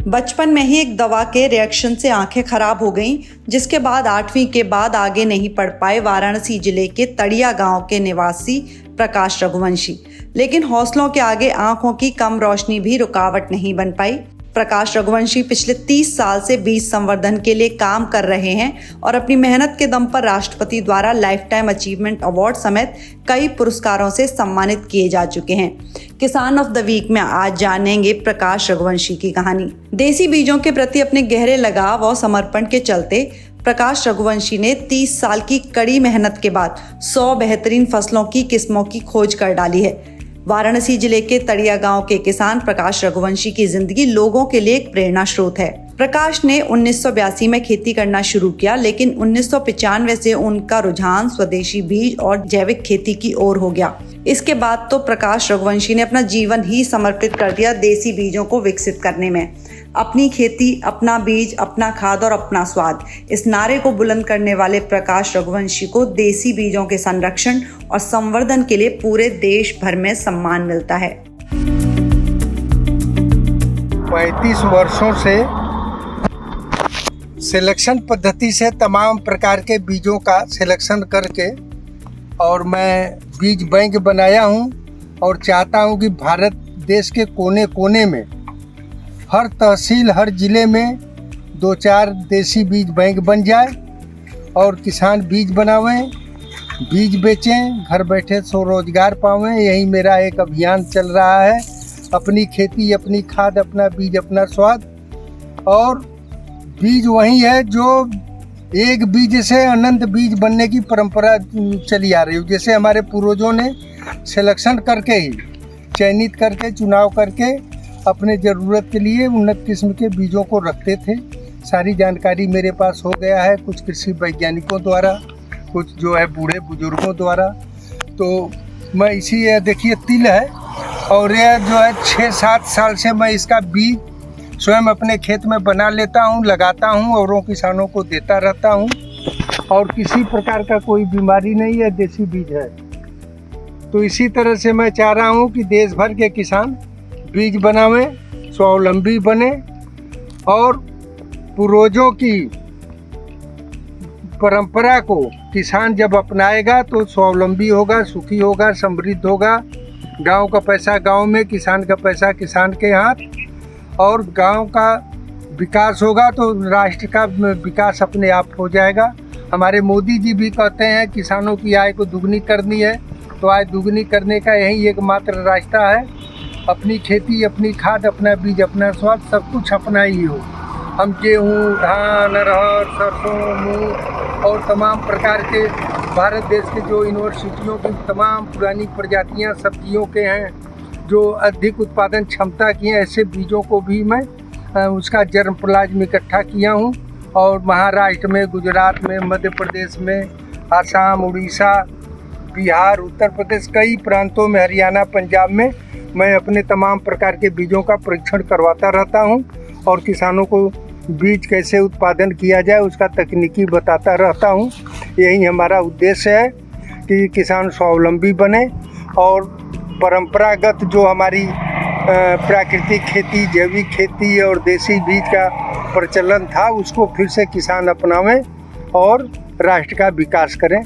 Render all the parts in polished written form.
बचपन में ही एक दवा के रिएक्शन से आंखें खराब हो गईं, जिसके बाद 8वीं के बाद आगे नहीं पढ़ पाए वाराणसी जिले के तड़िया गांव के निवासी प्रकाश रघुवंशी। लेकिन हौसलों के आगे आंखों की कम रोशनी भी रुकावट नहीं बन पाई। प्रकाश रघुवंशी पिछले 30 साल से बीज संवर्धन के लिए काम कर रहे हैं और अपनी मेहनत के दम पर राष्ट्रपति द्वारा लाइफ टाइम अचीवमेंट अवार्ड समेत कई पुरस्कारों से सम्मानित किए जा चुके हैं। किसान ऑफ द वीक में आज जानेंगे प्रकाश रघुवंशी की कहानी। देसी बीजों के प्रति अपने गहरे लगाव और समर्पण के चलते प्रकाश रघुवंशी ने 30 साल की कड़ी मेहनत के बाद 100 बेहतरीन फसलों की किस्मों की खोज कर डाली है। वाराणसी जिले के तड़िया गांव के किसान प्रकाश रघुवंशी की जिंदगी लोगों के लिए एक प्रेरणा स्रोत है। प्रकाश ने 1982 में खेती करना शुरू किया, लेकिन 1995 से उनका रुझान स्वदेशी बीज और जैविक खेती की ओर हो गया। इसके बाद तो प्रकाश रघुवंशी ने अपना जीवन ही समर्पित कर दिया देसी बीजों को विकसित करने में। अपनी खेती, अपना बीज, अपना खाद और अपना स्वाद, इस नारे को बुलंद करने वाले प्रकाश रघुवंशी को देसी बीजों के संरक्षण और संवर्धन के लिए पूरे देश भर में सम्मान मिलता है। 35 वर्षों से सिलेक्शन पद्धति से तमाम प्रकार के बीजों का सिलेक्शन करके और मैं बीज बैंक बनाया हूं और चाहता हूं कि भारत देश के कोने कोने में हर तहसील, हर ज़िले में 2-4 देसी बीज बैंक बन जाए और किसान बीज बनावें, बीज बेचें, घर बैठे स्वरोजगार पावें। यही मेरा एक अभियान चल रहा है। अपनी खेती, अपनी खाद, अपना बीज, अपना स्वाद। और बीज वही है जो एक बीज से अनंत बीज बनने की परंपरा चली आ रही है। जैसे हमारे पूर्वजों ने सिलेक्शन करके ही, चयनित करके, चुनाव करके अपने ज़रूरत के लिए उन्नत किस्म के बीजों को रखते थे। सारी जानकारी मेरे पास हो गया है, कुछ कृषि वैज्ञानिकों द्वारा, कुछ जो है बूढ़े बुजुर्गों द्वारा। तो मैं इसी, देखिए तिल है और यह जो है 6-7 साल से मैं इसका बीज स्वयं अपने खेत में बना लेता हूँ, लगाता हूँ, औरों किसानों को देता रहता हूँ और किसी प्रकार का कोई बीमारी नहीं है, देसी बीज है। तो इसी तरह से मैं चाह रहा हूँ कि देश भर के किसान बीज बनावें, स्वावलंबी बने और पूर्वजों की परंपरा को किसान जब अपनाएगा तो स्वावलंबी होगा, सुखी होगा, समृद्ध होगा। गांव का पैसा गांव में, किसान का पैसा किसान के हाथ, और गांव का विकास होगा तो राष्ट्र का विकास अपने आप हो जाएगा। हमारे मोदी जी भी कहते हैं किसानों की आय को दुगनी करनी है, तो आय दुगनी करने का यही एकमात्र रास्ता है। अपनी खेती, अपनी खाद, अपना बीज, अपना स्वाद, सब कुछ अपना ही हो। हम गेहूँ, धान, अरहर, सरसों, मूंग और तमाम प्रकार के भारत देश के जो यूनिवर्सिटियों की तमाम पुरानी प्रजातियां सब्जियों के हैं जो अधिक उत्पादन क्षमता की हैं, ऐसे बीजों को भी मैं उसका जर्म प्लाज्म इकट्ठा किया हूँ। और महाराष्ट्र में, गुजरात में, मध्य प्रदेश में, आसाम, उड़ीसा, बिहार, उत्तर प्रदेश, कई प्रांतों में, हरियाणा, पंजाब में मैं अपने तमाम प्रकार के बीजों का परीक्षण करवाता रहता हूं और किसानों को बीज कैसे उत्पादन किया जाए उसका तकनीकी बताता रहता हूं। यही हमारा उद्देश्य है कि किसान स्वावलंबी बने और परंपरागत जो हमारी प्राकृतिक खेती, जैविक खेती और देसी बीज का प्रचलन था उसको फिर से किसान अपनावें और राष्ट्र का विकास करें।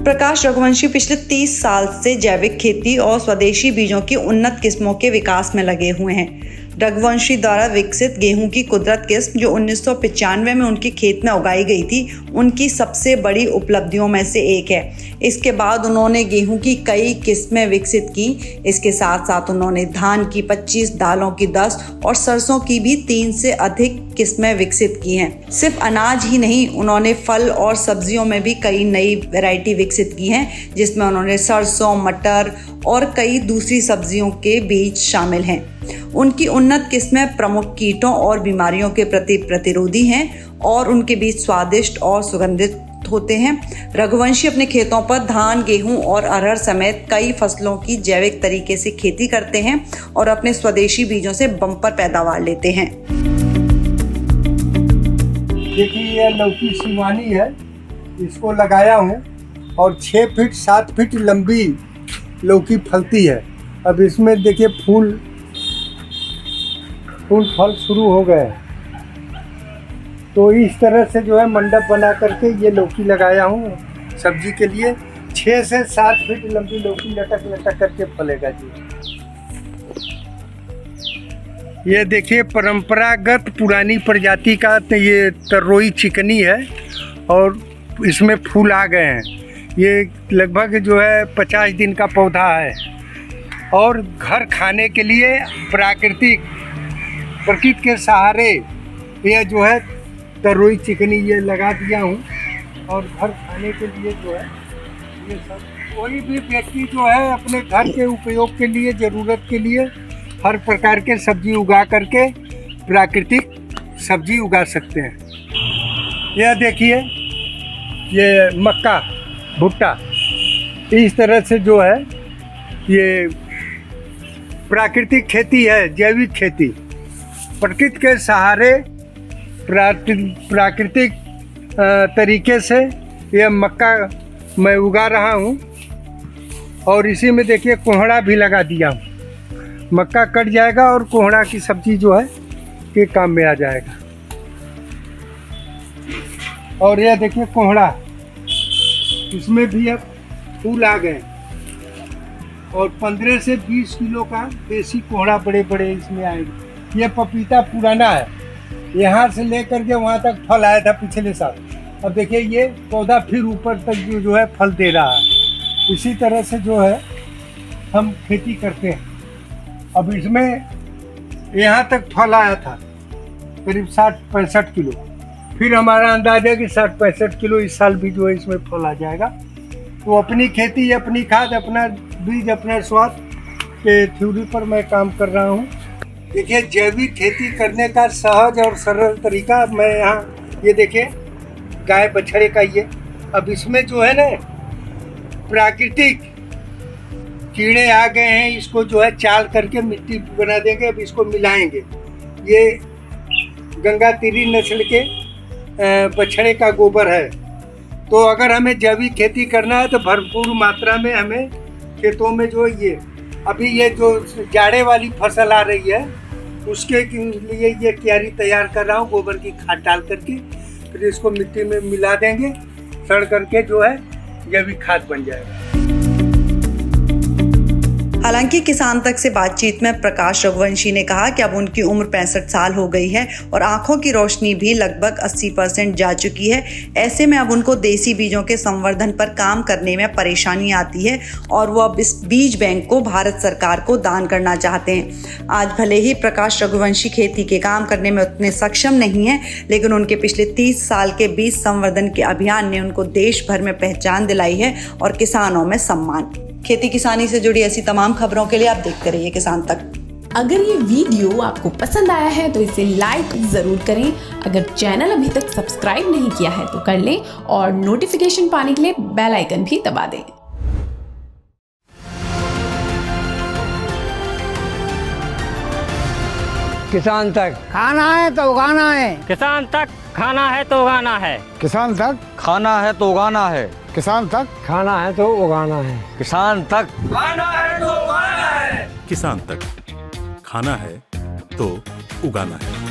प्रकाश रघुवंशी पिछले 30 साल से जैविक खेती और स्वदेशी बीजों की उन्नत किस्मों के विकास में लगे हुए हैं। रघुवंशी द्वारा विकसित गेहूं की कुदरत किस्म जो 1995 में उनके खेत में उगाई गई थी, उनकी सबसे बड़ी उपलब्धियों में से एक है। इसके बाद उन्होंने गेहूं की कई किस्में विकसित की। इसके साथ साथ उन्होंने धान की 25, दालों की 10 और सरसों की भी 3 से अधिक किस्में विकसित की हैं। सिर्फ अनाज ही नहीं, उन्होंने फल और सब्जियों में भी कई नई वैरायटी विकसित की हैं, जिसमें उन्होंने सरसों, मटर और कई दूसरी सब्जियों के बीज शामिल हैं। उनकी उन्नत किस्में प्रमुख कीटों और बीमारियों के प्रति प्रतिरोधी हैं और उनके बीज स्वादिष्ट और सुगंधित होते हैं। रघुवंशी अपने खेतों पर धान, गेहूं और अरहर समेत कई फसलों की जैविक तरीके से खेती करते हैं और अपने स्वदेशी बीजों से बम्पर पैदावार लेते हैं। देखिए यह लौकी सिवानी है, इसको लगाया हूँ और 6 फीट 7 फीट लंबी लौकी फलती है। अब इसमें देखिए फूल फूल फल शुरू हो गए। तो इस तरह से जो है मंडप बना करके ये लौकी लगाया हूँ सब्जी के लिए। 6 से 7 फीट लंबी लौकी लटक लटक करके फलेगा जी। ये देखिए परंपरागत पुरानी प्रजाति का ये तरोई चिकनी है और इसमें फूल आ गए हैं। ये लगभग जो है 50 दिन का पौधा है और घर खाने के लिए प्रकृति के सहारे ये जो है तरोई चिकनी ये लगा दिया हूँ। और घर खाने के लिए जो है ये सब कोई भी व्यक्ति जो है अपने घर के उपयोग के लिए ज़रूरत के लिए हर प्रकार के सब्जी उगा करके प्राकृतिक सब्जी उगा सकते हैं। यह देखिए ये मक्का भुट्टा इस तरह से जो है ये प्राकृतिक खेती है, जैविक खेती। प्रकृति के सहारे प्राकृतिक तरीके से यह मक्का मैं उगा रहा हूँ। और इसी में देखिए कोहड़ा भी लगा दिया हूँ। मक्का कट जाएगा और कोहड़ा की सब्जी जो है के काम में आ जाएगा। और यह देखिए कोहड़ा, इसमें भी अब फूल आ गए और 15 से 20 किलो का देसी कोहड़ा बड़े बड़े इसमें आएंगे। ये पपीता पुराना है, यहाँ से लेकर के वहाँ तक फल आया था पिछले साल। अब देखिए ये पौधा फिर ऊपर तक जो है फल दे रहा है। इसी तरह से जो है हम खेती करते हैं। अब इसमें यहाँ तक फल आया था करीब 60-65 किलो। फिर हमारा अंदाजा है कि 60-65 किलो इस साल भी जो है इसमें फल आ जाएगा। तो अपनी खेती, अपनी खाद, अपना बीज, अपना स्वाद के थ्योरी पर मैं काम कर रहा हूँ। देखिए जैविक खेती करने का सहज और सरल तरीका मैं यहाँ ये देखिए गाय बछड़े का ये। अब इसमें जो है ना प्राकृतिक कीड़े आ गए हैं, इसको जो है चाल करके मिट्टी बना देंगे। अब इसको मिलाएंगे। ये गंगा तीरी नस्ल के बछड़े का गोबर है। तो अगर हमें जैविक खेती करना है तो भरपूर मात्रा में हमें खेतों में जो ये अभी ये जो जाड़े वाली फसल आ रही है उसके लिए ये क्यारी तैयार कर रहा हूँ गोबर की खाद डाल करके। फिर इसको मिट्टी में मिला देंगे, सड़ करके जो है जैविक खाद बन जाएगा। हालांकि किसान तक से बातचीत में प्रकाश रघुवंशी ने कहा कि अब उनकी उम्र 65 साल हो गई है और आंखों की रोशनी भी लगभग 80% जा चुकी है। ऐसे में अब उनको देसी बीजों के संवर्धन पर काम करने में परेशानी आती है और वो अब इस बीज बैंक को भारत सरकार को दान करना चाहते हैं। आज भले ही प्रकाश रघुवंशी खेती के काम करने में उतने सक्षम नहीं है, लेकिन उनके पिछले 30 साल के बीज संवर्धन के अभियान ने उनको देश भर में पहचान दिलाई है और किसानों में सम्मान। खेती किसानी से जुड़ी ऐसी तमाम खबरों के लिए आप देखते रहिए किसान तक। अगर ये वीडियो आपको पसंद आया है तो इसे लाइक जरूर करें। अगर चैनल अभी तक सब्सक्राइब नहीं किया है तो कर लें और नोटिफिकेशन पाने के लिए बेल आइकन भी दबा दें। किसान तक खाना है तो उगाना है। किसान तक खाना है तो उगाना है। किसान तक खाना है तो उगाना है। किसान तक खाना है तो उगाना है। किसान तक खाना है तो उगाना है। किसान तक खाना है तो उगाना है।